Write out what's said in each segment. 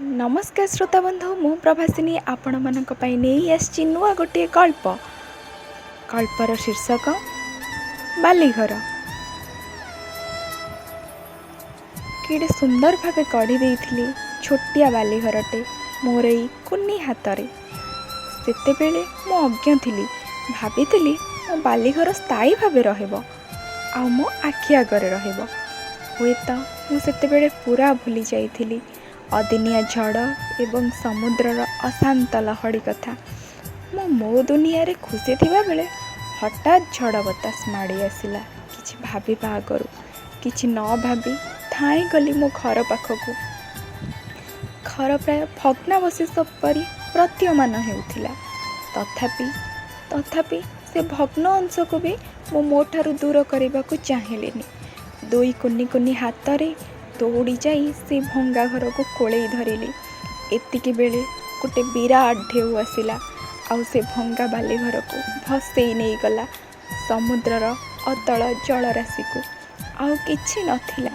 नमस्कार श्रोता बंधु मु प्रभासिनी आपण मानक पई नहीं आछि नुआ गोटे कल्पर शीर्षक बालीघर। कि सुंदर भावे गढ़ी देइथिली छोटिया बालीघरटे मोर एई कुन्नी हाथ रे। सेतेबेले मु अज्ञ थिली, भाबिथिली मो बालीघर स्थायी भावे रहइबो आ मो आखि आगरे रहइबो। हुएत मु सेतेबेले पूरा भूली जाइथिली अदिनिया झड़ एवं समुद्रर अशांत लहड़ी कथा। मो दुनिया रे खुशी थिबा बेले हठात झड़ बतास माड़ी आसिला। किछि भाबिबा आगरु किछि न भाबी धाई गली मो घर पाखकु। घर प्राय भग्नावशेष परी प्रतीयमान हेउथिला। तथापि से भग्न अंश को भी मोठारु दूर करने को चाहिलिनी। दुई कुन्नी कुन्नी हाथ रे दौड़ी जाई से भंगा घर को कोड़े धरिली। एतिकी बेले गोटे विराट ढेउ आसिला आउ से भंगा बाली घर को भसई नहीं गला समुद्रर अतल जलराशि को। आउ किछि नथिला,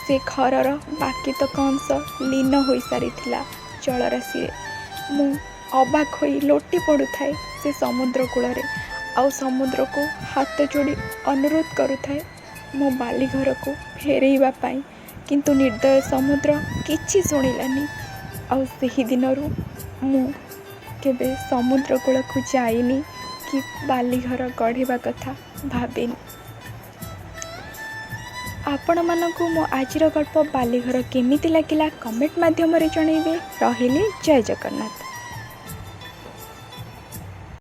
से घरर बाकी तक अंश लीन हो सारी जलराशि। मु अबाक होई लोटी पड़ुथाए से समुद्र कूल रे आउ समुद्र को हाथ जोड़ी अनुरोध करुथाए मो बाली घर को फेरइबा पाई। किंतु निर्दय समुद्र किछि शुणिलानी। आउ सेही दिनरू मु केबे समुद्र कूल को जाइनी कि बालीघर गढ़िबा कथा भाबिनी। आपण मानकु मो आजिर गल्प बालीघर केमिति लागिला कमेंट माध्यम रे जणैबे। रहिले जय जगन्नाथ।